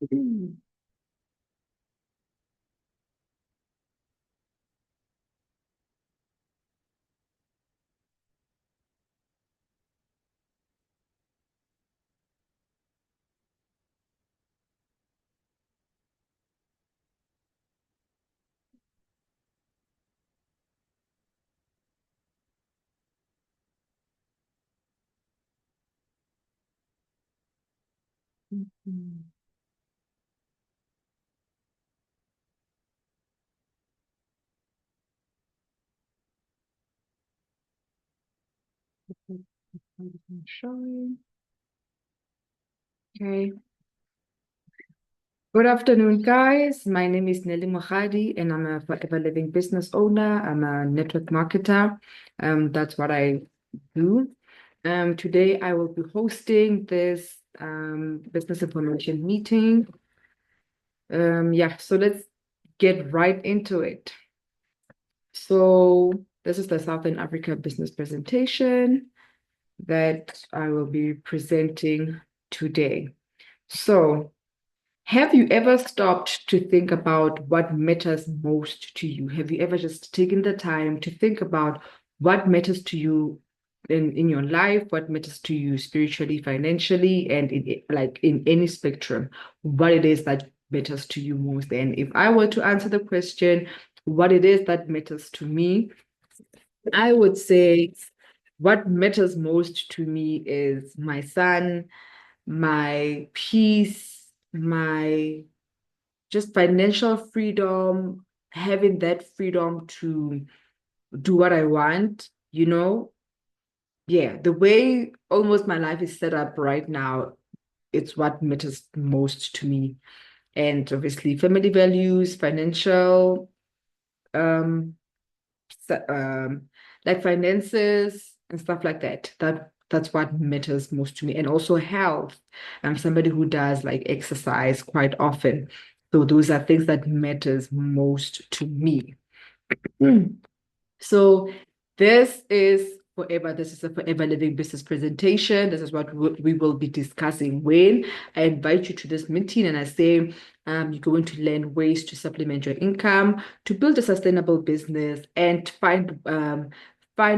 Mm. Mhm. Showing. Okay. Good afternoon, guys. My name is Nelly Mohadi, and I'm a Forever Living business owner. I'm a network marketer. That's what I do. Today, I will be hosting this business information meeting. Yeah, so let's get right into it. So this is the Southern Africa business presentation that I will be presenting today. So, have you ever stopped to think about what matters most to you? Have you ever just taken the time to think about what matters to you in your life, what matters to you spiritually, financially, and in any spectrum, what it is that matters to you most? And if I were to answer the question, what it is that matters to me, I would say what matters most to me is my son, my peace, my just financial freedom, having that freedom to do what I want, you know? Yeah, the way almost my life is set up right now, it's what matters most to me. And obviously, family values, financial, um, like finances and stuff like that. That's what matters most to me. And also health. I'm somebody who does like exercise quite often. So those are things that matters most to me. Mm. So this is a Forever Living business presentation. This is what we will be discussing when I invite you to this meeting and I say you're going to learn ways to supplement your income, to build a sustainable business, and find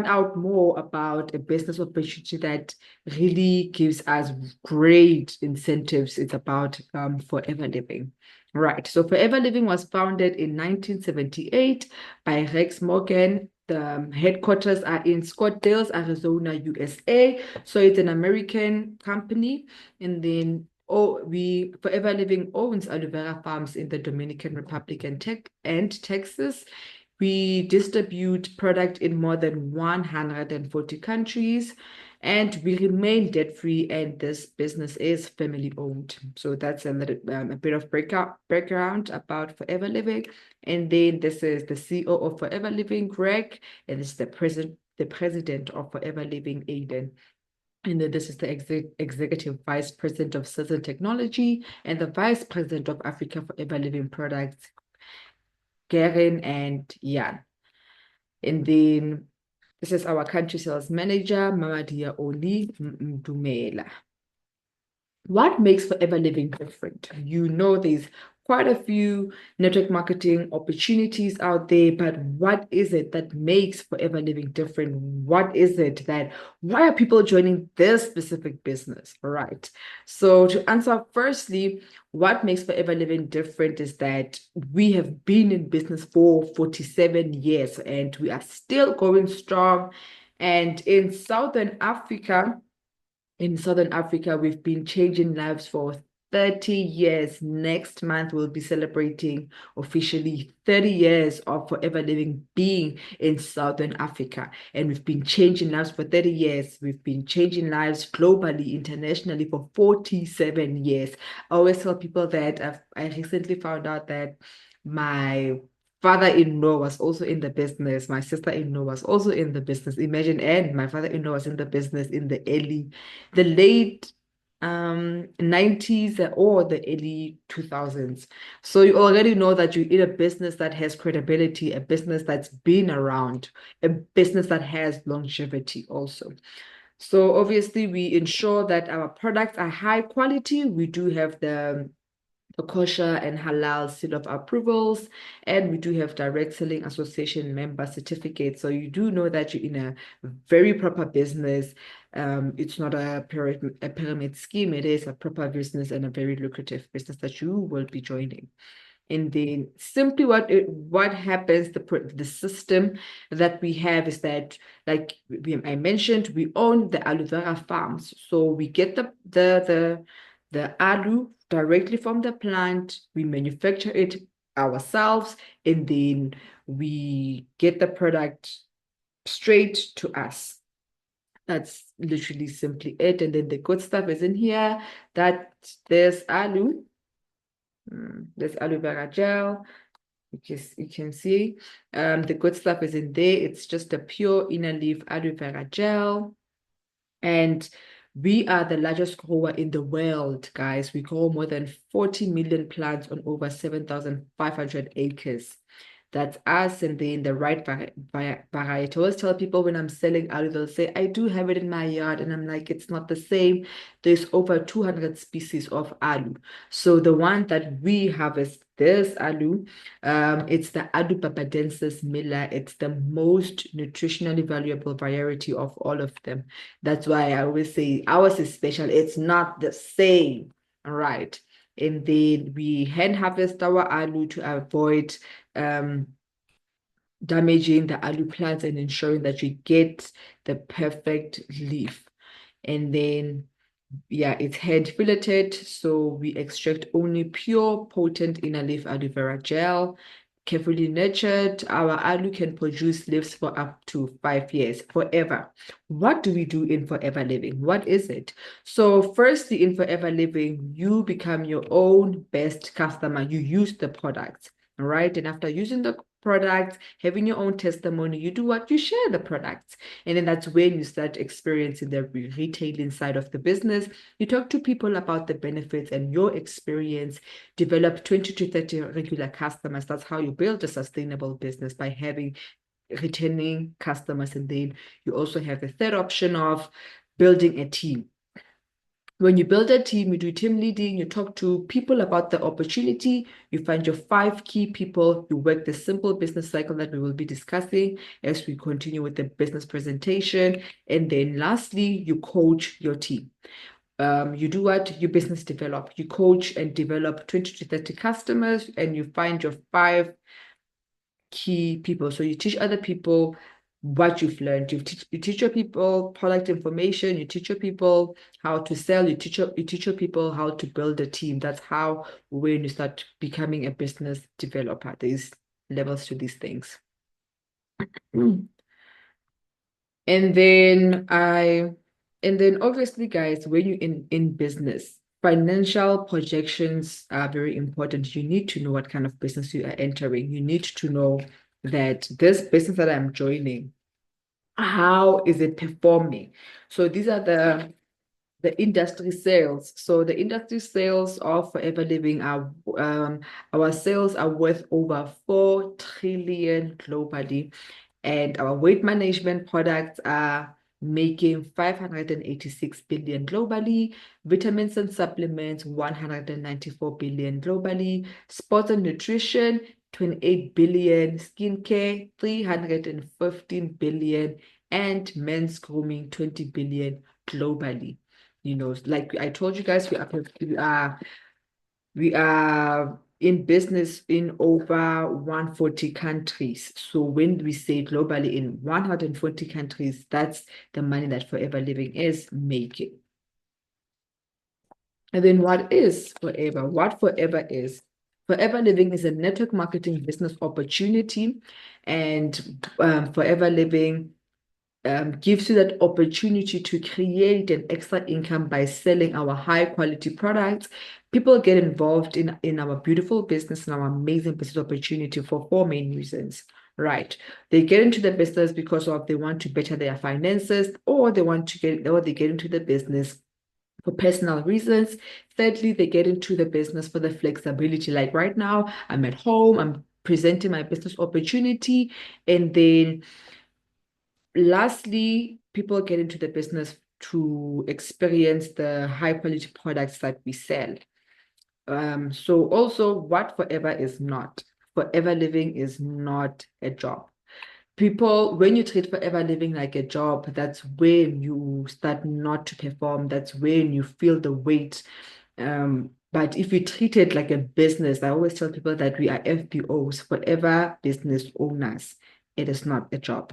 out more about a business opportunity that really gives us great incentives. It's about Forever Living. Right. So Forever Living was founded in 1978 by Rex Morgan. The headquarters are in Scottsdale, Arizona, USA. So it's an American company. And then we Forever Living owns aloe vera farms in the Dominican Republic and Texas. We distribute product in more than 140 countries, and we remain debt-free, and this business is family-owned. So that's a bit of background about Forever Living. And then this is the CEO of Forever Living, Greg, and this is the president of Forever Living, Aiden. And then this is the executive vice president of Sales and Technology and the vice president of Africa Forever Living Products, Garen and Jan. And then this is our country sales manager, Mamadia Oli Dumela. What makes Forever Living different? You know, there's quite a few network marketing opportunities out there, but what is it that makes Forever Living different? What is it that, why are people joining this specific business? All right. So, to answer, firstly, what makes Forever Living different is that we have been in business for 47 years and we are still going strong. And in Southern Africa, we've been changing lives for 30 years. Next month, we'll be celebrating officially 30 years of Forever Living being in Southern Africa. And we've been changing lives for 30 years. We've been changing lives globally, internationally for 47 years. I always tell people that I recently found out that my father-in-law was also in the business. My sister-in-law was also in the business. Imagine, and my father-in-law was in the business in the late 90s or the early 2000s. So you already know that you're in a business that has credibility, a business that's been around, a business that has longevity also. So obviously we ensure that our products are high quality. We do have the a kosher and halal seal of approvals, and we do have direct selling association member certificates. So you do know that you're in a very proper business. It's not a pyramid scheme. It is a proper business and a very lucrative business that you will be joining. And then simply what happens, the system that we have is that, like I mentioned, we own the aloe vera farms. So we get the aloe directly from the plant, we manufacture it ourselves, and then we get the product straight to us. That's literally simply it. And then the good stuff is in here. That there's aloe. There's aloe vera gel. You can see the good stuff is in there. It's just a pure inner leaf aloe vera gel. And we are the largest grower in the world, guys. We grow more than 40 million plants on over 7,500 acres. That's us, and then the right variety. I always tell people when I'm selling aloe, they'll say, I do have it in my yard. And I'm like, it's not the same. There's over 200 species of aloe. So the one that we harvest, this aloe, it's the Aloe papadensis miller. It's the most nutritionally valuable variety of all of them. That's why I always say ours is special. It's not the same. All right. And then we hand harvest our aloe to avoid damaging the aloe plants and ensuring that you get the perfect leaf. And then, yeah, it's hand filleted, so we extract only pure, potent inner leaf aloe vera gel. Carefully nurtured, our aloe can produce leaves for up to 5 years, forever. What do we do in Forever Living? What is it? So firstly, in Forever Living, you become your own best customer. You use the products, right? And after using the products, having your own testimony, you do what? You share the products. And then that's when you start experiencing the retailing side of the business. You talk to people about the benefits and your experience, develop 20 to 30 regular customers. That's how you build a sustainable business, by having returning customers. And then you also have a third option of building a team. When you build a team, you do team leading, you talk to people about the opportunity, you find your 5 key people, you work the simple business cycle that we will be discussing as we continue with the business presentation. And then lastly, you coach your team. You do what? You business develop. You coach and develop 20 to 30 customers, and you find your 5 key people. So you teach other people what you've learned. You teach your people product information. You teach your people how to sell. You teach your people how to build a team. That's how, when you start becoming a business developer, there's levels to these things. And then obviously, guys, when you're in business, financial projections are very important. You need to know what kind of business you are entering. You need to know that this business that I'm joining, how is it performing? So these are the industry sales. So the industry sales of Forever Living are our sales are worth over 4 trillion globally. And our weight management products are making 586 billion globally, vitamins and supplements 194 billion globally, sports and nutrition 28 billion, skincare 315 billion, and men's grooming 20 billion globally. You know, like I told you guys, we are in business in over 140 countries. So when we say globally in 140 countries, that's the money that Forever Living is making. And then what is Forever? What Forever is? Forever Living is a network marketing business opportunity, and Forever Living gives you that opportunity to create an extra income by selling our high quality products. People get involved in our beautiful business and our amazing business opportunity for 4 main reasons. Right. They get into the business because of they want to better their finances, or they get into the business for personal reasons. Thirdly, they get into the business for the flexibility. Like right now, I'm at home, I'm presenting my business opportunity, and then lastly, people get into the business to experience the high quality products that we sell. So also what forever is not. Forever living is not a job. People, when you treat forever living like a job, that's when you start not to perform. That's when you feel the weight. But if you treat it like a business, I always tell people that we are FBOs, forever business owners. It is not a job.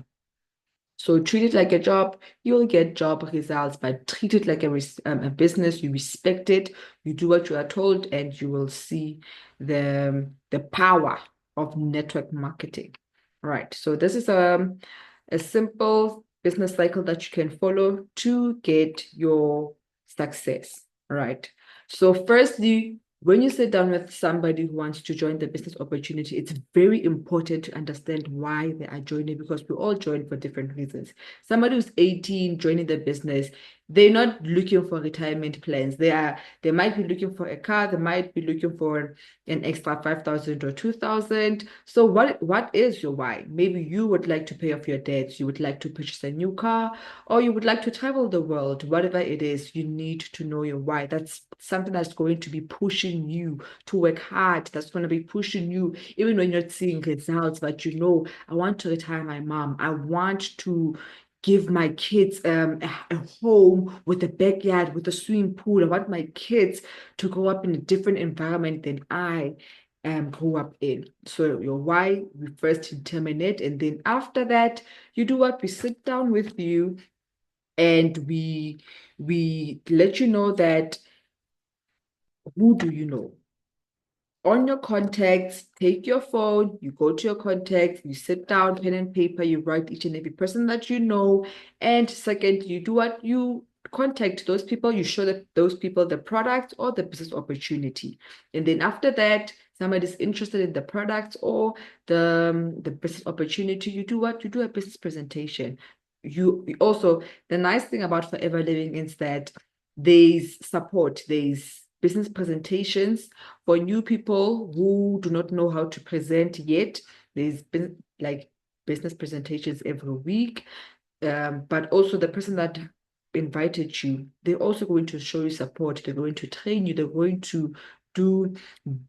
So treat it like a job, you'll get job results, but treat it like a business. You respect it, you do what you are told, and you will see the power of network marketing. Right. So this is a simple business cycle that you can follow to get your success. Right. So firstly, when you sit down with somebody who wants to join the business opportunity, it's very important to understand why they are joining, because we all join for different reasons. Somebody who's 18 joining the business, they're not looking for retirement plans. They might be looking for a car, they might be looking for an extra 5,000 or 2,000. So what is your why? Maybe you would like to pay off your debts, you would like to purchase a new car, or you would like to travel the world. Whatever it is, you need to know your why. That's something that's going to be pushing you to work hard. That's going to be pushing you, even when you're not seeing results, but you know, I want to retire my mom. I want to give my kids a home with a backyard, with a swimming pool. I want my kids to grow up in a different environment than I grew up in. So your why, we first determine it, and then after that, you do what? We sit down with you and we let you know that who do you know? On your contacts, take your phone, you go to your contacts, you sit down, pen and paper, you write each and every person that you know. And second, you do what? You contact those people, you show that those people the product or the business opportunity. And then after that, somebody's interested in the product or the business opportunity, you do what? You do a business presentation. You also, the nice thing about Forever Living is that there's support, there's business presentations for new people who do not know how to present yet. There's been like business presentations every week. But also the person that invited you, they're also going to show you support. They're going to train you. They're going to do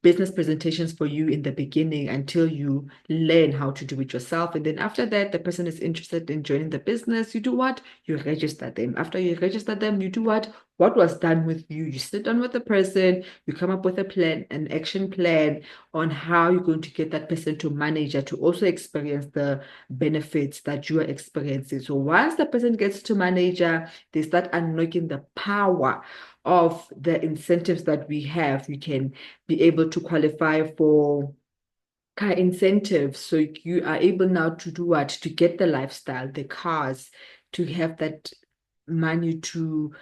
business presentations for you in the beginning until you learn how to do it yourself. And then after that, the person is interested in joining the business. You do what? You register them. After you register them, you do what? What was done with you? You sit down with the person, you come up with a plan, an action plan on how you're going to get that person to manager to also experience the benefits that you are experiencing. So once the person gets to manager, they start unlocking the power of the incentives that we have. You can be able to qualify for car incentives. So you are able now to do what? To get the lifestyle, the cars, to have that money to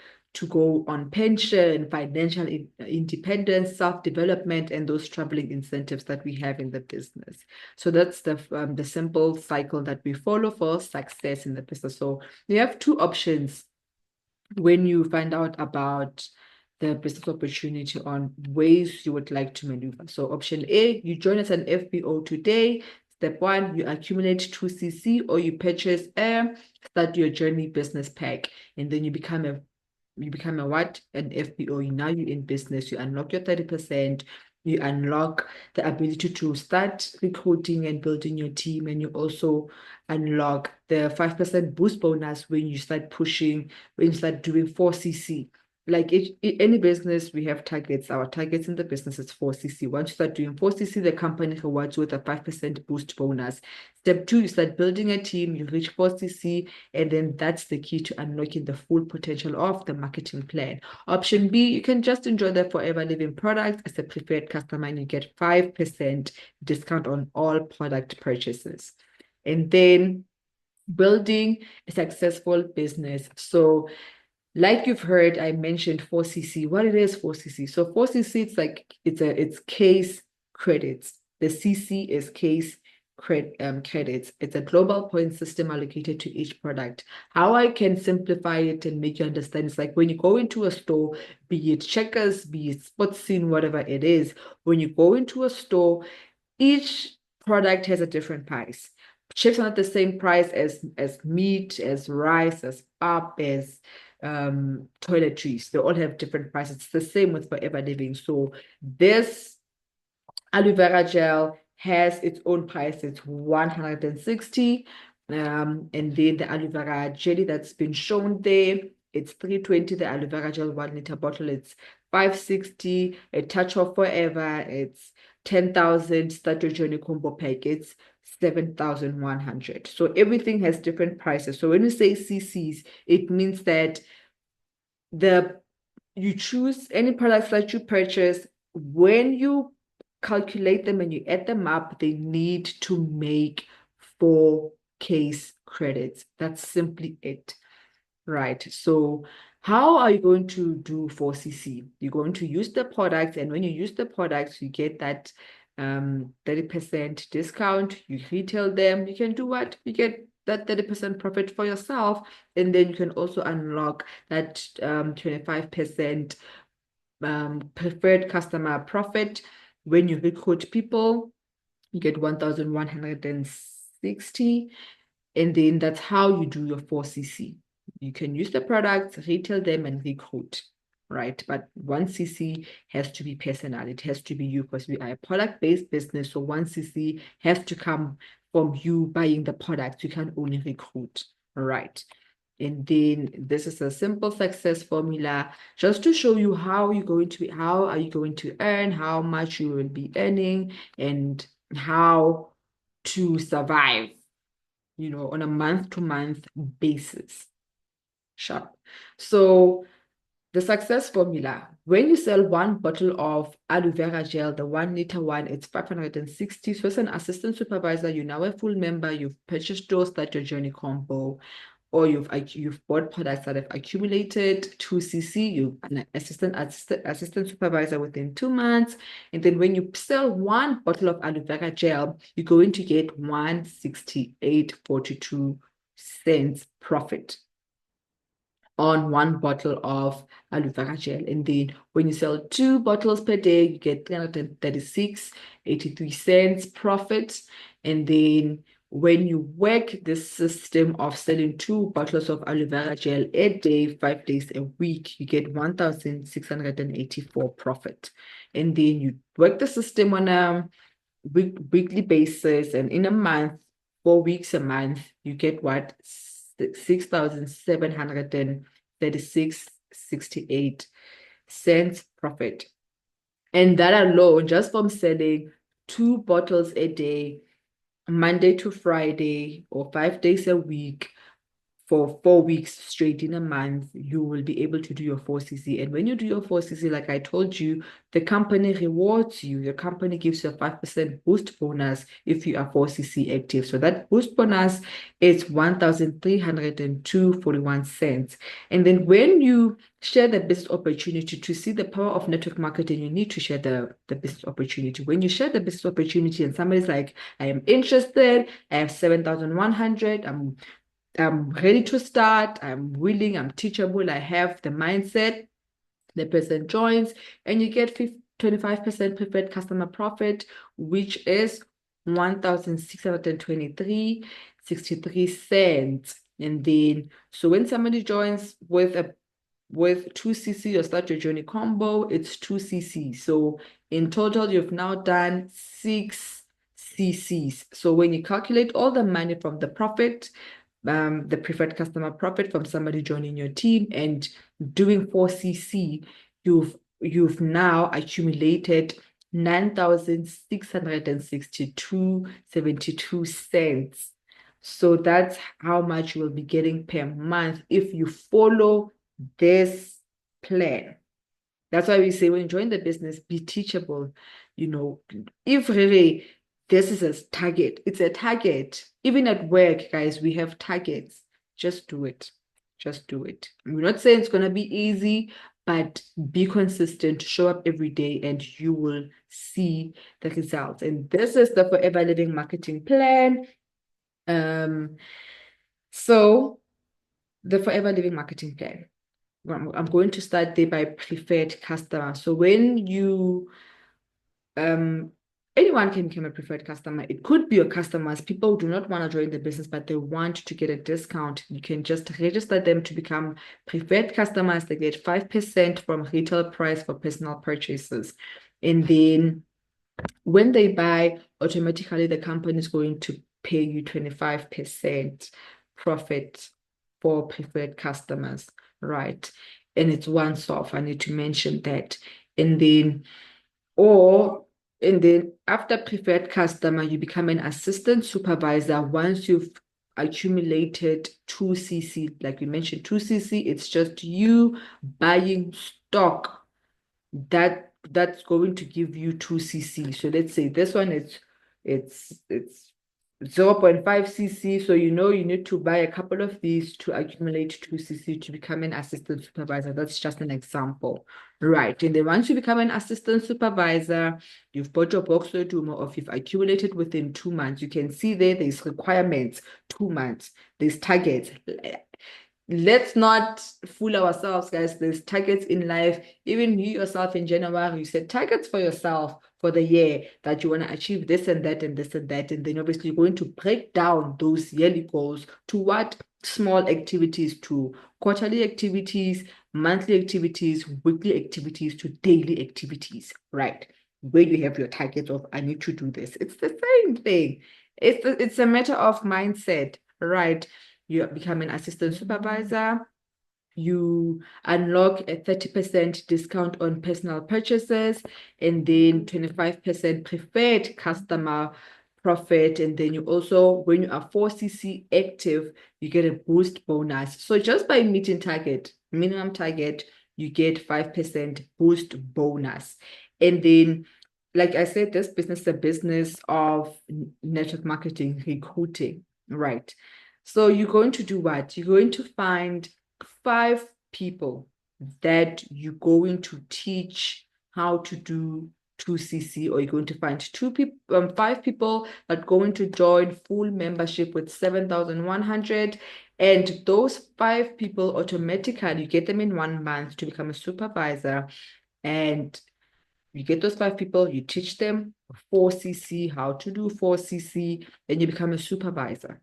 go on pension, financial independence, self-development, and those traveling incentives that we have in the business. So that's the simple cycle that we follow for success in the business. So you have two options when you find out about the business opportunity on ways you would like to maneuver. So option A, you join as an FBO today. Step one, you accumulate 2cc or you purchase a Start Your Journey business pack, and then you become a what? An FBO. Now you're in business. You unlock your 30%. You unlock the ability to start recruiting and building your team. And you also unlock the 5% boost bonus when you start pushing, when you start doing 4cc. Like any business, we have targets. Our targets in the business is 4cc. Once you start doing 4cc, the company rewards you with a 5% boost bonus. Step two, you start building a team, you reach 4cc, and then that's the key to unlocking the full potential of the marketing plan. Option B, you can just enjoy the Forever Living product as a preferred customer and you get 5% discount on all product purchases. And then building a successful business. So like you've heard, I mentioned 4cc. What it is 4cc? So 4cc, it's case credits. The cc is case credits. It's a global point system allocated to each product. How I can simplify it and make you understand is like when you go into a store, be it Checkers, be it Sportscene, whatever it is, when you go into a store, each product has a different price. Chips are not the same price as meat, as rice, as pap, as toiletries. They all have different prices. It's the same with Forever Living. So this aloe vera gel has its own price. It's 160. And then the aloe vera jelly that's been shown there, it's 320. The aloe vera gel 1 liter bottle, it's 560. A touch of forever, it's 10,000. Start your journey combo pack, it's 7,100. So everything has different prices. So when we say CCs, it means that you choose any products that you purchase. When you calculate them and you add them up, they need to make 4 case credits. That's simply it, right? So how are you going to do 4cc? You're going to use the products, and when you use the products, you get that 30% discount. You retail them. You can do what? You get that 30% profit for yourself, and then you can also unlock that 25% preferred customer profit. When you recruit people, you get 1,160, and then that's how you do your 4cc. You can use the products, retail them, and recruit, right? But 1cc has to be personal. It has to be you, because we are a product-based business. So 1cc has to come from you buying the product. You can only recruit, right? And then this is a simple success formula just to show you how are you going to earn, how much you will be earning, and how to survive, on a month-to-month basis. Sharp. So the success formula: when you sell 1 bottle of aloe vera gel, the 1 liter one, it's 560. So as an assistant supervisor, you're now a full member. You've purchased those, that your journey combo, or you've bought products that have accumulated 2cc. You're an assistant supervisor within 2 months. And then when you sell 1 bottle of aloe vera gel, you're going to get 168.42 profit on 1 bottle of aloe vera gel. And then when you sell 2 bottles per day, you get 336.83 profit. And then when you work this system of selling 2 bottles of aloe vera gel a day, 5 days a week, you get 1,684 profit. And then you work the system on a weekly basis, and in a month, 4 weeks a month, you get what? 6,736.68 profit. And that alone, just from selling 2 bottles a day, Monday to Friday, or 5 days a week, for 4 weeks straight in a month, you will be able to do your 4cc. And when you do your 4cc, like I told you, the company rewards you. The company gives you a 5% boost bonus if you are 4cc active. So that boost bonus is 1,302.41. And then when you share the business opportunity, to see the power of network marketing, you need to share the business opportunity. When you share the business opportunity and somebody's like, I am interested, I have 7,100, I'm ready to start, I'm willing, I'm teachable, I have the mindset, the person joins, and you get 25% preferred customer profit, which is 1,623.63. And then, so when somebody joins with 2cc or start your journey combo, it's 2cc. So in total, you've now done 6ccs. So when you calculate all the money from the profit, the preferred customer profit from somebody joining your team, and doing 4cc, you've now accumulated 9,662.72. So that's how much you will be getting per month if you follow this plan. That's why we say, when you join the business, be teachable. If really this is a target, it's a target. Even at work, guys, we have targets. Just do it. Just do it. We're not saying it's going to be easy, but be consistent, show up every day, and you will see the results. And this is the Forever Living marketing plan. So the Forever Living marketing plan, I'm going to start there by preferred customer. So when you anyone can become a preferred customer. It could be your customers. People do not want to join the business, but they want to get a discount. You can just register them to become preferred customers. They get 5% from retail price for personal purchases. And then when they buy, automatically the company is going to pay you 25% profit for preferred customers, right? And it's once off. I need to mention that. And then, after preferred customer, you become an assistant supervisor once you've accumulated 2cc. Like we mentioned, 2cc, it's just you buying stock that's going to give you 2cc. So let's say this one it's 0.5cc. So you need to buy a couple of these to accumulate 2cc to become an assistant supervisor. That's just an example, right? And then once you become an assistant supervisor, you've bought your box or you've accumulated within 2 months. You can see there's requirements, 2 months, there's targets. Let's not fool ourselves, guys. There's targets in life. Even you yourself in January, you set targets for yourself for the year that you want to achieve this and that and this and that. And then obviously you're going to break down those yearly goals to what small activities, to quarterly activities, monthly activities, weekly activities, to daily activities, right? Where you have your targets of, I need to do this. It's the same thing. It's a matter of mindset, right? You become an assistant supervisor. You unlock a 30% discount on personal purchases, and then 25% preferred customer profit. And then you also, when you are 4cc active, you get a boost bonus. So just by meeting minimum target, you get 5% boost bonus. And then, like I said, this business is a business of network marketing, recruiting, right? So you're going to do what? You're going to find 5 people that you're going to teach how to do 2cc, or you're going to find 5 people that are going to join full membership with 7,100. And those 5 people automatically, you get them in 1 month to become a supervisor. And you get those 5 people, you teach them 4cc, how to do 4cc, and you become a supervisor.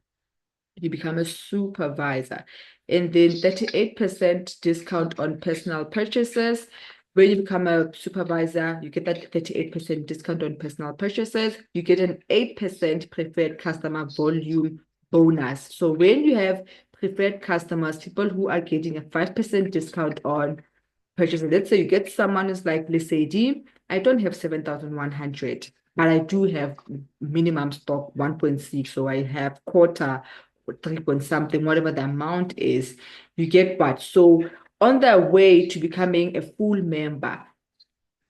You become a supervisor. And then 38% discount on personal purchases. When you become a supervisor, you get that 38% discount on personal purchases. You get an 8% preferred customer volume bonus. So when you have preferred customers, people who are getting a 5% discount on purchases. Let's say you get someone who's like, let's say, I don't have 7,100, but I do have minimum stock 1.6. So I have quarter 3 point something, whatever the amount is, you get what? So on their way to becoming a full member,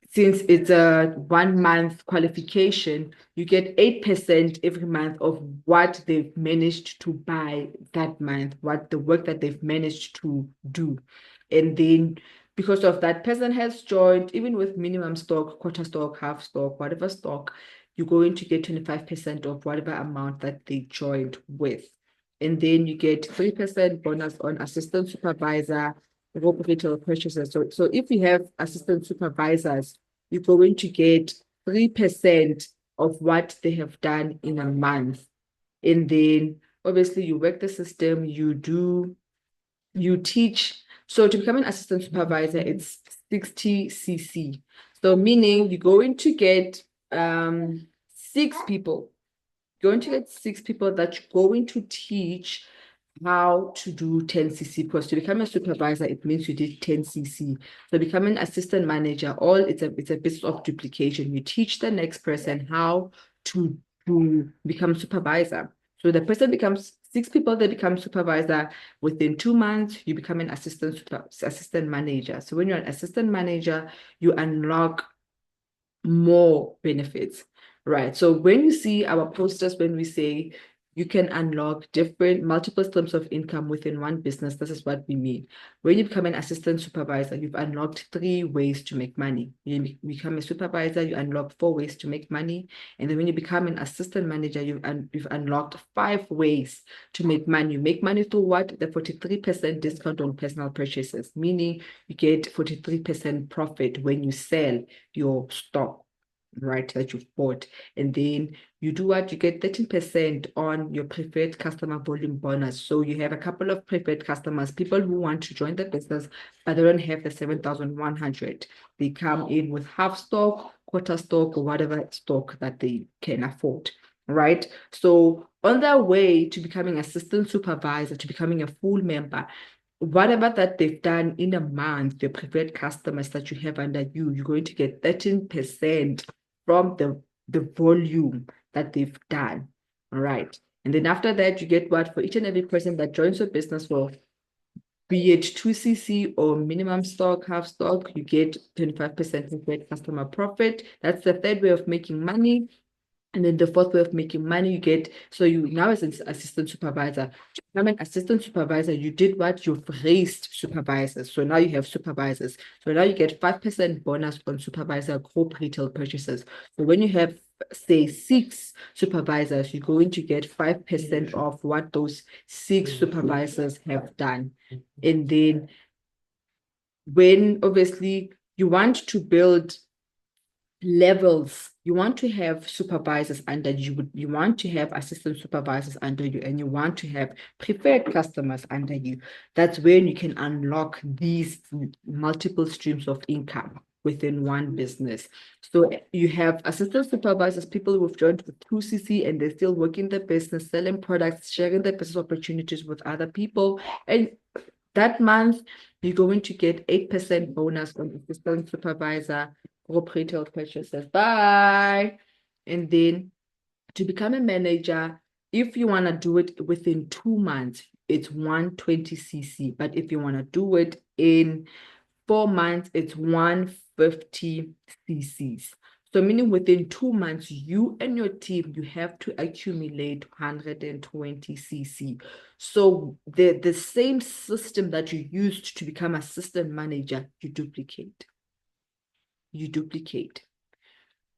since it's a 1 month qualification, you get 8% every month of what they've managed to buy that month, what the work that they've managed to do. And then because of that person has joined, even with minimum stock, quarter stock, half stock, whatever stock, you're going to get 25% of whatever amount that they joined with. And then you get 3% bonus on assistant supervisor retail purchases. So if you have assistant supervisors, you're going to get 3% of what they have done in a month. And then obviously you work the system, you teach. So to become an assistant supervisor, it's 60cc. So meaning you're going to get 6 people. You're going to get 6 people that you're going to teach how to do 10cc, because to become a supervisor, it means you did 10cc. So become an assistant manager, it's a business of duplication. You teach the next person how to become supervisor. So the person becomes 6 people, they become supervisor. Within 2 months, you become an assistant manager. So when you're an assistant manager, you unlock more benefits, right? So when you see our posters, when we say you can unlock multiple streams of income within one business, this is what we mean. When you become an assistant supervisor, you've unlocked 3 ways to make money. You become a supervisor, you unlock 4 ways to make money. And then when you become an assistant manager, you've unlocked 5 ways to make money. You make money through what? The 43% discount on personal purchases, meaning you get 43% profit when you sell your stock. right, that you've bought. And then you do what? You get 13% on your preferred customer volume bonus. So you have a couple of preferred customers, people who want to join the business, but they don't have the 7,100. They come in with half stock, quarter stock, or whatever stock that they can afford, right? So on their way to becoming assistant supervisor, to becoming a full member, whatever that they've done in a month, your preferred customers that you have under you, you're going to get 13% from the volume that they've done. All right. And then after that, you get what? For each and every person that joins your business, for be it 2cc or minimum stock, half stock, you get 25% preferred customer profit. That's the third way of making money. And then the fourth way of making money, you get, so you now as an assistant supervisor, to become an assistant supervisor, you did what? You've raised supervisors. So now you have supervisors. So now you get 5% bonus on supervisor group retail purchases. So when you have, say, 6 supervisors, you're going to get 5% of what those 6 supervisors have done. And then when obviously you want to build levels, you want to have supervisors under you, you want to have assistant supervisors under you, and you want to have preferred customers under you. That's when you can unlock these multiple streams of income within one business. So you have assistant supervisors, people who have joined with 2cc and they're still working the business, selling products, sharing the business opportunities with other people. And that month, you're going to get 8% bonus on assistant supervisor group retail purchases. Bye. And then to become a manager, if you want to do it within 2 months, it's 120cc. But if you want to do it in 4 months, it's 150ccs. So meaning within 2 months, you and your team, you have to accumulate 120cc. So the same system that you used to become assistant manager, you duplicate. You duplicate.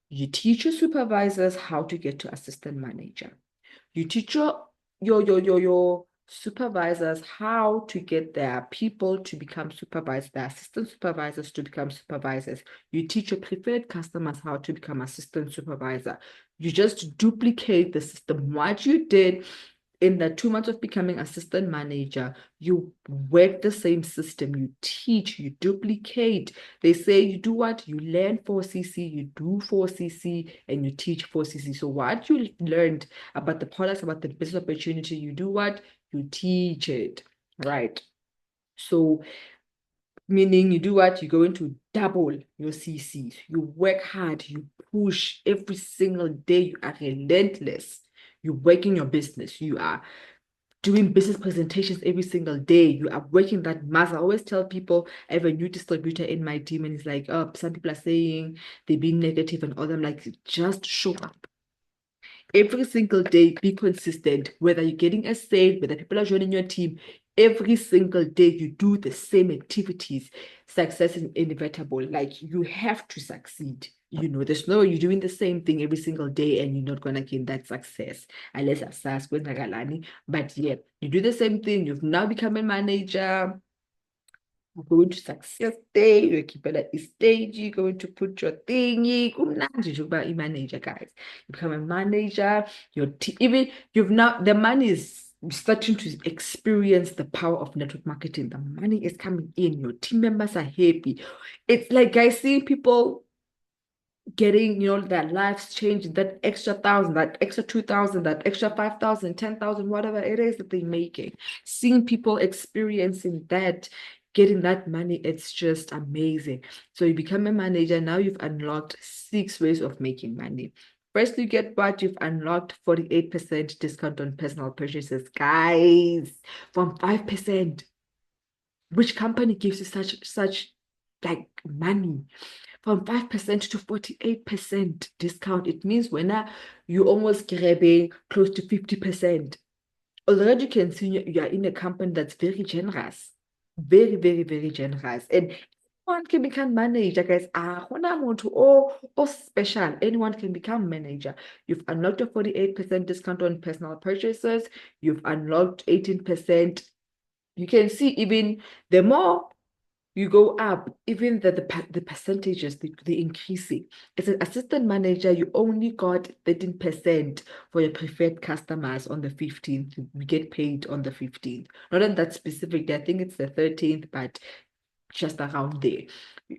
You teach your supervisors how to get to assistant manager. You teach your supervisors how to get their people to become supervisors, their assistant supervisors to become supervisors. You teach your preferred customers how to become assistant supervisor. You just duplicate the system. What you did in the 2 months of becoming assistant manager, you work the same system, you teach, you duplicate. They say you do what? You learn 4cc, you do 4cc, and you teach 4cc. So what you learned about the products, about the business opportunity, you do what? You teach it, right? So meaning you do what? You're going to double your CCs. You work hard, you push every single day, you are relentless. You're working your business. You are doing business presentations every single day. You are working that muscle. I always tell people, I have a new distributor in my team, and it's like, oh, some people are saying they're being negative and all. I'm like, just show up. Every single day, be consistent. Whether you're getting a sale, whether people are joining your team, every single day you do the same activities. Success is inevitable. Like, you have to succeed. You know, there's no, you're doing the same thing every single day and you're not gonna gain that success unless assess with Nagalani. But yeah, you do the same thing. You've now become a manager. You're going to success day, you're keeping at stage, you're going to put your thingy. Manager, guys. You become a manager, even you've now the money is starting to experience the power of network marketing. The money is coming in, your team members are happy. It's like, guys, seeing people getting, their lives changed, that extra 1,000, that extra 2,000, that extra 5,000, 10,000, whatever it is that they're making. Seeing people experiencing that, getting that money, it's just amazing. So you become a manager, now you've unlocked 6 ways of making money. First, you get what? You've unlocked 48% discount on personal purchases. Guys, from 5%. Which company gives you such like money? From 5% to 48% discount. It means when you're almost grabbing close to 50%. Already you can see you are in a company that's very generous. Very, very, very generous. And anyone can become manager, guys. Or special. Anyone can become manager. You've unlocked a 48% discount on personal purchases. You've unlocked 18%. You can see even the more you go up, even the percentages, the increasing. As an assistant manager, you only got 13% for your preferred customers on the 15th. We get paid on the 15th. Not on that specific day, I think it's the 13th, but just around there.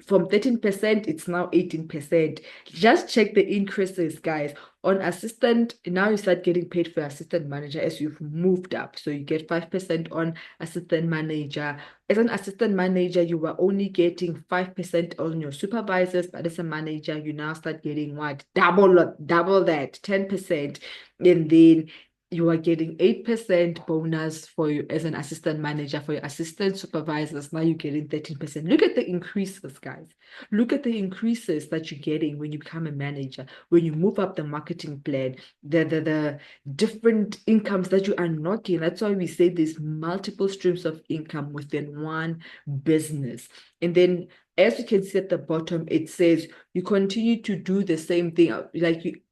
From 13%, it's now 18%. Just check the increases, guys. On assistant, now you start getting paid for assistant manager as you've moved up. So you get 5% on assistant manager. As an assistant manager, you were only getting 5% on your supervisors, but as a manager, you now start getting what? Double that, 10%. And then you are getting 8% bonus for you as an assistant manager. For your assistant supervisors, now you're getting 13%. Look at the increases, guys. Look at the increases that you're getting when you become a manager, when you move up the marketing plan, the different incomes that you are unlocking. That's why we say there's multiple streams of income within one business. And then as you can see at the bottom, it says you continue to do the same thing. Like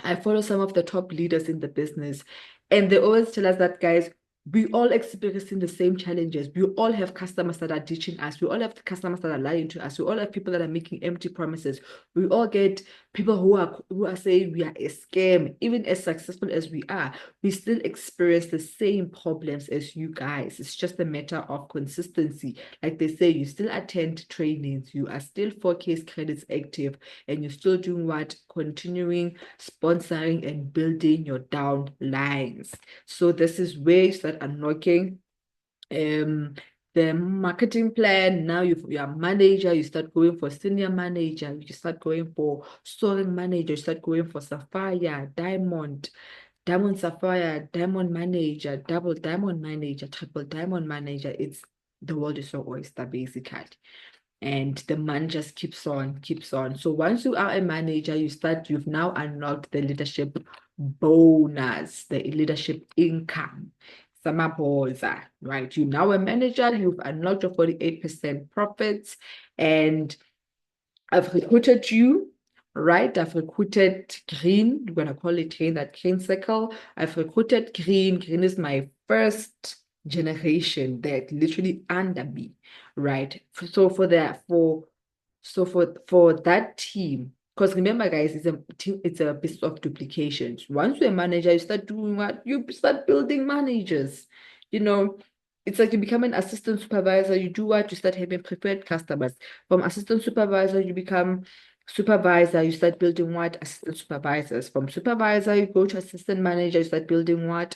I follow some of the top leaders in the business, and they always tell us that, guys, we all experiencing the same challenges. We all have customers that are ditching us. We all have customers that are lying to us. We all have people that are making empty promises. We all get people who are saying we are a scam. Even as successful as we are, we still experience the same problems as you guys. It's just a matter of consistency. Like they say, you still attend trainings, you are still 4K credits active, and you're still doing what? Continuing sponsoring and building your downlines. So this is where you start unlocking the marketing plan. Now you're a manager, you start going for senior manager, you start going for soaring manager, you start going for sapphire, diamond, sapphire, diamond manager, double diamond manager, triple diamond manager. It's the world is your oyster, basically. And the man just keeps on, keeps on. So once you are a manager, you've now unlocked the leadership bonus, the leadership income. Samaboza, right? You're now a manager, you've unlocked your 48% profits, and I've recruited you, right? I've recruited Green. We're gonna call it Green, that Green circle. I've recruited Green. Green is my first generation that literally under me, right? So for that team, because remember, guys, it's a business of duplications. Once you're a manager, you start doing what? You start building managers. You know, it's like you become an assistant supervisor, you do what? You start having preferred customers. From assistant supervisor, you become supervisor, you start building what? Assistant supervisors. From supervisor, you go to assistant manager, you start building what?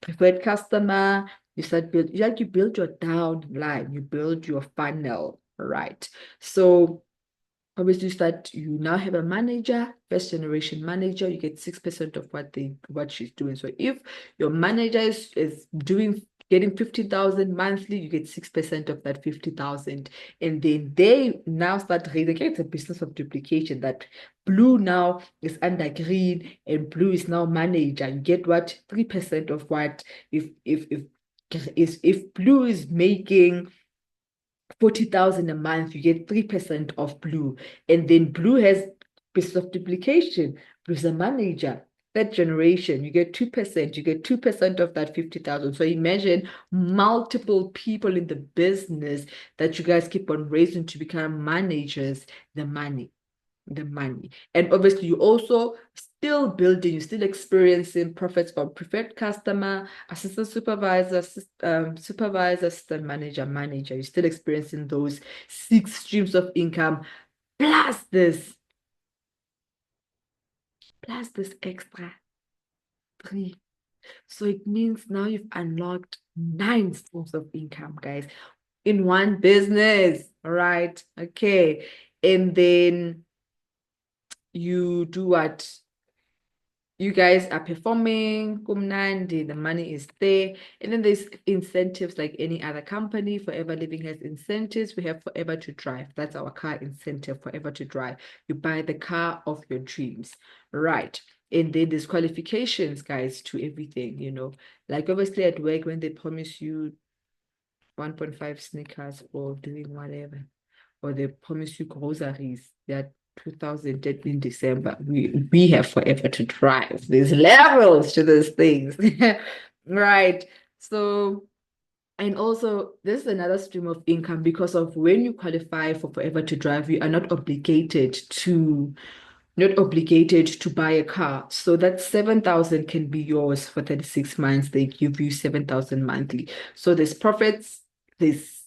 Preferred customer. You build your downline, you build your funnel, right? So obviously you now have a manager, first generation manager, you get 6% of what she's doing. So if your manager is getting 50,000 monthly, you get 6% of that 50,000. And then they now start raising. It's a business of duplication, that blue now is under green and blue is now manager. You get what? 3% of what if blue is making 40,000 a month, you get 3% of blue. And then blue has business of duplication. Blue's a manager. Third generation, you get 2%. You get 2% of that 50,000. So imagine multiple people in the business that you guys keep on raising to become managers, the money. And obviously you also still building, you're still experiencing profits from preferred customer, assistant supervisor, assistant manager. You're still experiencing those 6 streams of income plus this extra 3. So it means now you've unlocked 9 streams of income, guys, in one business. All right. Okay. And then you do what? You guys are performing, kumnandi, the money is there. And then there's incentives like any other company. Forever Living has incentives. We have Forever to Drive. That's our car incentive, Forever to Drive. You buy the car of your dreams, right? And then there's qualifications, guys, to everything, Like obviously at work, when they promise you 1.5 sneakers for doing whatever, or they promise you groceries that 2013 December, we have Forever to Drive. There's levels to those things. Right. So And also, there's another stream of income because of when you qualify for Forever to Drive, you are not obligated to buy a car. So that 7,000 can be yours for 36 months. They give you 7,000 monthly. So there's profits, there's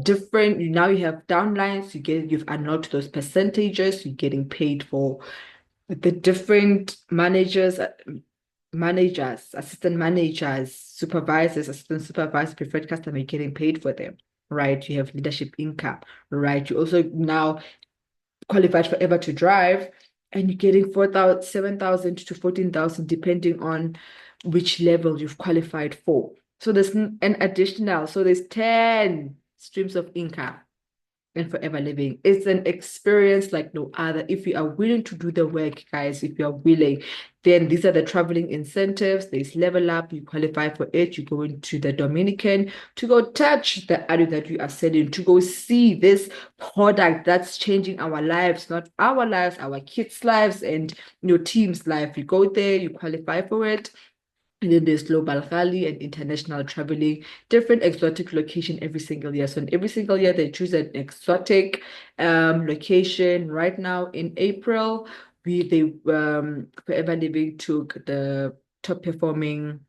different. Now you have downlines, you've unlocked those percentages, you're getting paid for the different managers, assistant managers, supervisors, assistant supervisors, preferred customer, you're getting paid for them, right? You have leadership income, right? You also now qualified for Ever to Drive, and you're getting 4,000, 7,000 to 14,000, depending on which level you've qualified for. So there's an additional, so there's 10 streams of income and Forever Living. It's an experience like no other. If you are willing to do the work, guys, if you are willing, then these are the traveling incentives. There's Level Up, you qualify for it. You go into the Dominican to go touch the aloe that you are selling, to go see this product that's changing our lives, not our lives, our kids' lives, and your team's life. You go there, you qualify for it. And then there's global rally and international traveling, different exotic location every single year. So in every single year, they choose an exotic location. Right now in April, they Forever Living took the top performing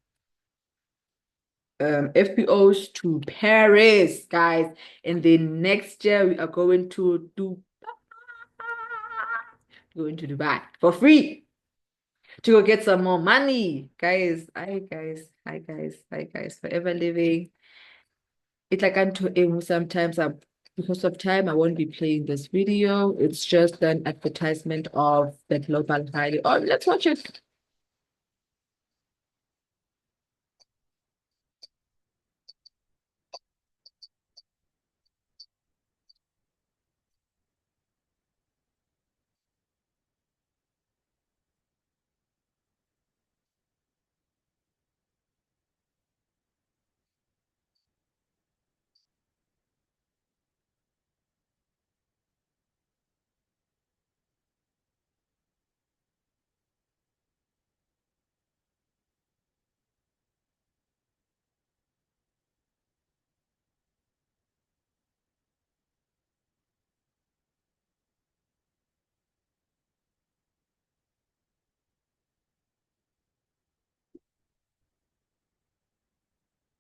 FBOs to Paris, guys. And then next year we are going to Dubai for free to go get some more money. Guys, hi guys, Forever Living. It's like I'm to aim sometimes because of time, I won't be playing this video. It's just an advertisement of the global rally. Oh, let's watch it.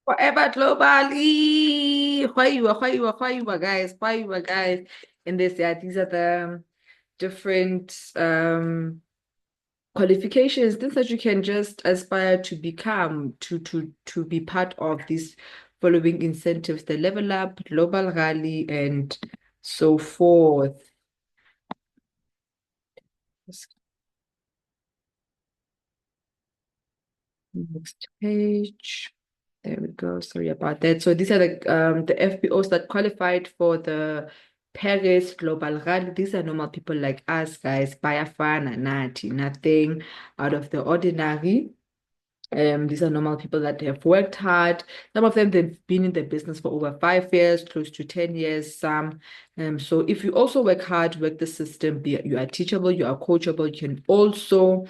Forever globally. Hwaiwa, guys. And this, yeah, these are the different qualifications, things that you can just aspire to become, to be part of these following incentives, the Level Up, Global Rally, and so forth. Next page. There we go. Sorry about that. So these are the FBOs that qualified for the Paris Global Rally. These are normal people like us, guys. Bayafana, nothing out of the ordinary. These are normal people that have worked hard. Some of them, they've been in the business for over 5 years, close to 10 years, some. So if you also work hard, work the system, you are teachable, you are coachable, you can also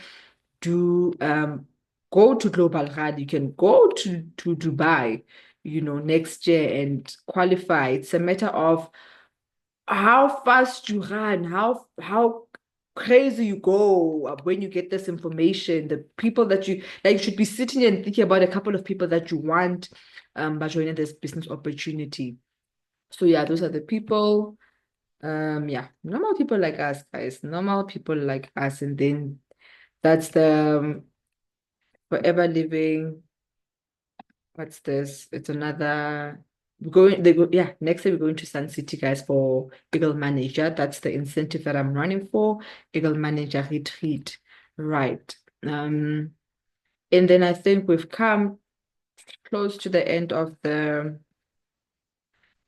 do go to Global Rally, you can go to Dubai, next year and qualify. It's a matter of how fast you run, how crazy you go when you get this information, the people that you like, you should be sitting and thinking about a couple of people that you want by joining this business opportunity. So yeah, those are the people. Yeah, normal people like us, guys, normal people like us. And then that's the Forever Living. What's this? It's another. Yeah, next time we're going to Sun City, guys, for Eagle Manager. That's the incentive that I'm running for, Eagle Manager Retreat. Right. And then I think we've come close to the end of the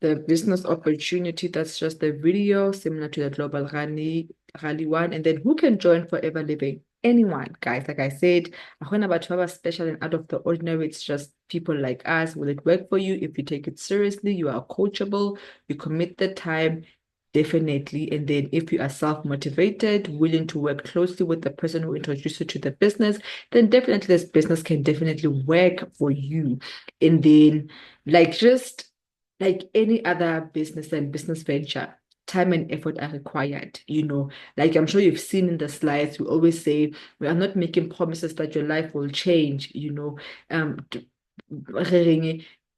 business opportunity. That's just the video, similar to the Global Rally one. And then who can join Forever Living? Anyone, guys. Like I said, when about to have a special and out of the ordinary, it's just people like us. Will it work for you? If you take it seriously, you are coachable, you commit the time, definitely. And then if you are self-motivated, willing to work closely with the person who introduced you to the business, then definitely this business can definitely work for you. And then just like any other business and business venture, time and effort are required. Like I'm sure you've seen in the slides, we always say we are not making promises that your life will change. Um,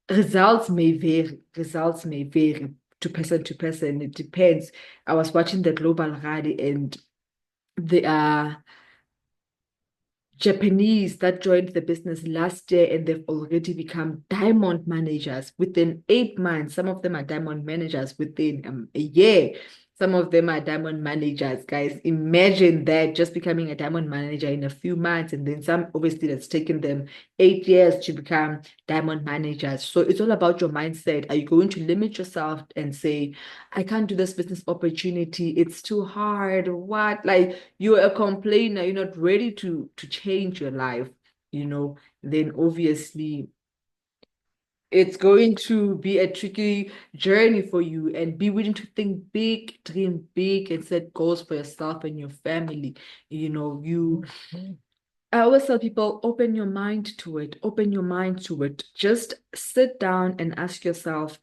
results may vary to person. It depends. I was watching the global rally and there are Japanese that joined the business last year and they've already become diamond managers within 8 months. Some of them are diamond managers within a year. Some of them are diamond managers, guys. Imagine that, just becoming a diamond manager in a few months, and then some obviously that's taken them 8 years to become diamond managers. So it's all about your mindset. Are you going to limit yourself and say, I can't do this business opportunity, it's too hard? What? Like, you're a complainer, you're not ready to change your life, then obviously it's going to be a tricky journey for you. And be willing to think big, dream big, and set goals for yourself and your family. You I always tell people, open your mind to it, open your mind to it. Just sit down and ask yourself,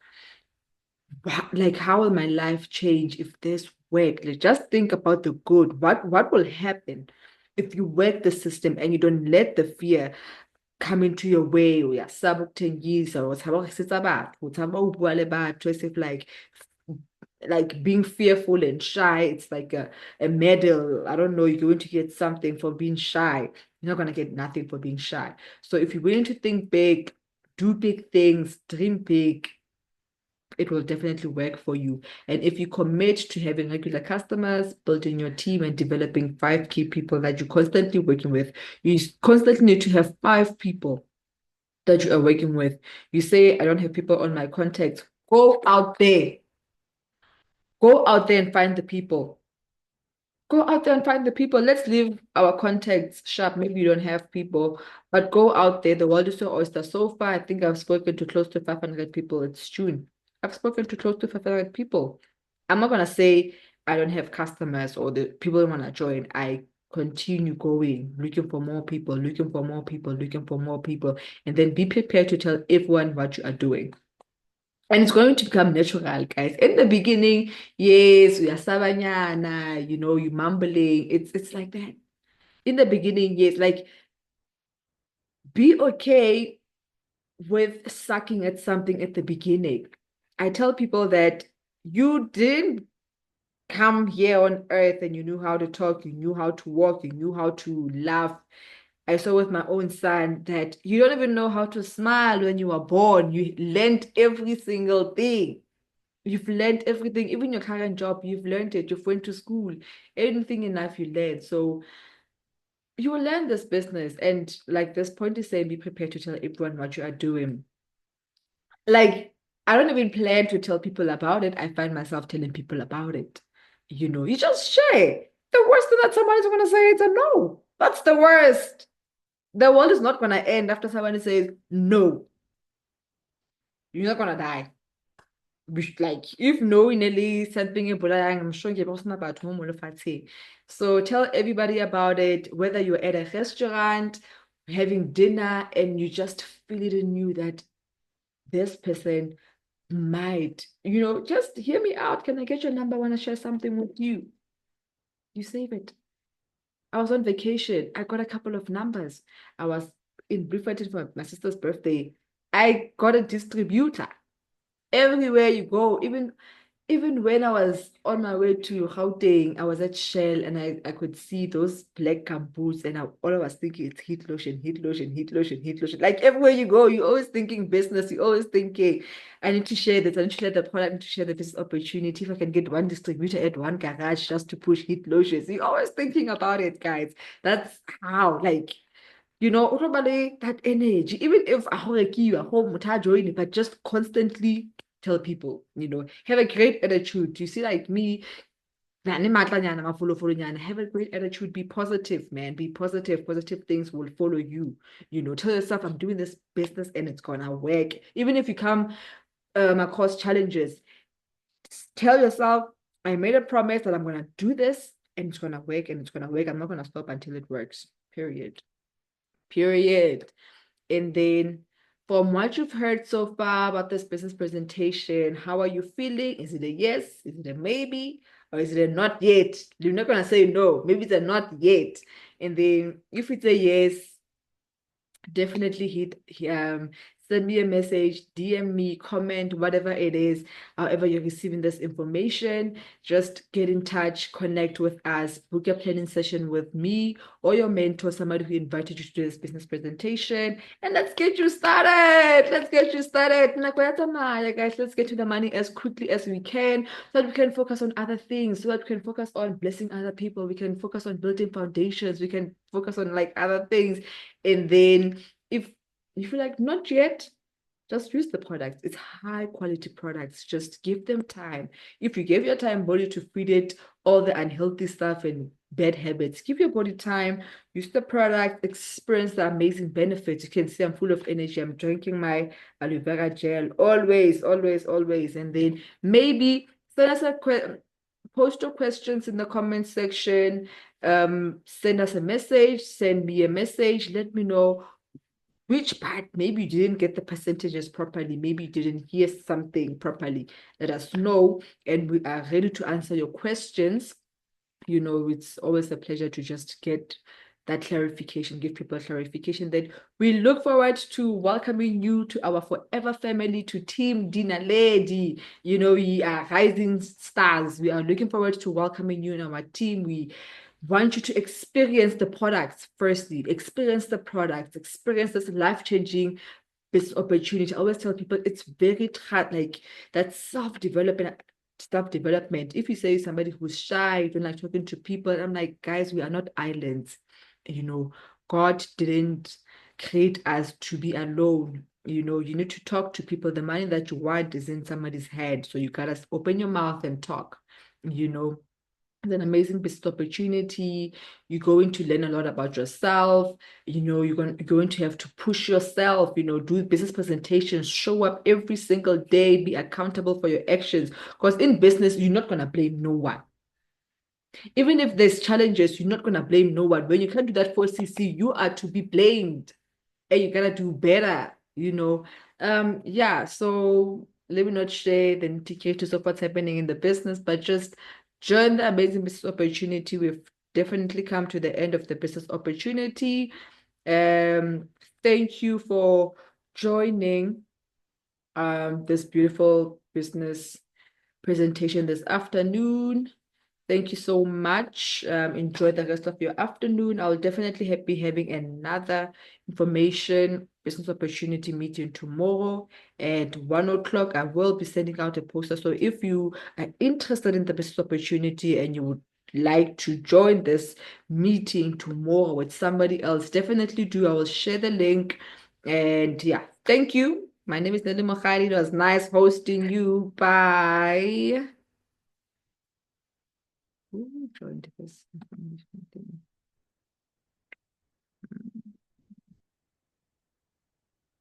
like, how will my life change if this work? Like, just think about the good. What will happen if you work the system and you don't let the fear come into your way? Uyasaba ukuthengisa, uthaba ukusiza abantu, uthaba ukubua le batho, as if like being fearful and shy, it's like a medal. I don't know, you're going to get something for being shy. You're not going to get nothing for being shy. So if you're willing to think big, do big things, dream big, it will definitely work for you. And if you commit to having regular customers, building your team, and developing 5 key people that you're constantly working with, you constantly need to have 5 people that you are working with. You say, I don't have people on my contacts. Go out there. Go out there and find the people. Go out there and find the people. Let's leave our contacts sharp. Maybe you don't have people, but go out there. The world is your oyster. So far, I think I've spoken to close to 500 people. It's June. I've spoken to close to 500 people. I'm not gonna say I don't have customers or the people don't want to join. I continue going, looking for more people, looking for more people, looking for more people, and then be prepared to tell everyone what you are doing. And it's going to become natural, guys. In the beginning, yes, we are sabanyana, you mumbling. It's like that. In the beginning, yes, like, be okay with sucking at something at the beginning. I tell people that you didn't come here on earth and you knew how to talk, you knew how to walk, you knew how to laugh. I saw with my own son that you don't even know how to smile when you were born. You learned every single thing. You've learned everything, even your current job, you've learned it. You've went to school. Anything in life you learn. So you will learn this business. And like this point is saying, be prepared to tell everyone what you are doing. Like, I don't even plan to tell people about it. I find myself telling people about it. You just share. The worst thing that somebody's gonna say is a no. That's the worst. The world is not gonna end after somebody says no. You're not gonna die. Like, if knowingly something ebolayang, I'm sure you're also about home. So tell everybody about it, whether you're at a restaurant, having dinner, and you just feel it in you that this person might, just hear me out. Can I get your number? I want to share something with you. You save it. I was on vacation. I got a couple of numbers. I was in Briefington for my sister's birthday. I got a distributor. Everywhere you go, even when I was on my way to Gauteng, I was at Shell and I could see those black boots, and all I was thinking, it's heat lotion, heat lotion, heat lotion, heat lotion. Like, everywhere you go, you're always thinking business, you're always thinking, I need to share this, I need to share the product, I need to share the business opportunity. If I can get one distributor at one garage just to push heat lotions, you're always thinking about it, guys. That's how, like, probably that energy, even if I home, but just constantly tell people, have a great attitude. You see, like me, have a great attitude, be positive, man, be positive. Positive things will follow you. Tell yourself, I'm doing this business and it's gonna work. Even if you come across challenges, tell yourself, I made a promise that I'm gonna do this and it's gonna work and it's gonna work. I'm not gonna stop until it works. Period. Period. And then from what you've heard so far about this business presentation, how are you feeling? Is it a yes? Is it a maybe? Or is it a not yet? You're not gonna say no. Maybe it's a not yet. And then if it's a yes, definitely send me a message, DM me, comment, whatever it is, however you're receiving this information. Just get in touch, connect with us, book a planning session with me or your mentor, somebody who invited you to do this business presentation, and let's get you started. Let's get you started. Guys, let's get to the money as quickly as we can so that we can focus on other things, so that we can focus on blessing other people, we can focus on building foundations, we can focus on like other things. And then if you feel like not yet, just use the products. It's high quality products. Just give them time. If you give your time body to feed it all the unhealthy stuff and bad habits, give your body time, use the product, experience the amazing benefits. You can see I'm full of energy. I'm drinking my aloe vera gel always, always, always. And then maybe send us post your questions in the comment section. Send us a message, send me a message, let me know which part maybe you didn't get the percentages properly, maybe you didn't hear something properly. Let us know, and we are ready to answer your questions. It's always a pleasure to just get that clarification, give people clarification. That we look forward to welcoming you to our forever family, to Team Dinner Lady. We are rising stars. We are looking forward to welcoming you in our team. We want you to experience the products firstly, experience the products, experience this life-changing business opportunity. I always tell people it's very hard, like that self-development. If you say somebody who's shy, you don't like talking to people, I'm like, guys, we are not islands. God didn't create us to be alone. You need to talk to people. The money that you want is in somebody's head. So you gotta open your mouth and talk. It's an amazing business opportunity. You're going to learn a lot about yourself. You're going to have to push yourself, do business presentations, show up every single day, be accountable for your actions. Because in business, you're not going to blame no one. Even if there's challenges, you're not going to blame no one. When you can't do that for CC, you are to be blamed. And you gotta do better. Yeah, so let me not share the indicators of what's happening in the business, but just join the amazing business opportunity. We've definitely come to the end of the business opportunity. Thank you for joining this beautiful business presentation this afternoon. Thank you so much. Enjoy the rest of your afternoon. I'll definitely be having another information business opportunity meeting tomorrow at 1 o'clock. I will be sending out a poster. So if you are interested in the business opportunity and you would like to join this meeting tomorrow with somebody else, definitely do. I will share the link. And yeah, thank you. My name is Nelly Mokhari. It was nice hosting you. Bye. Who joined this information thing?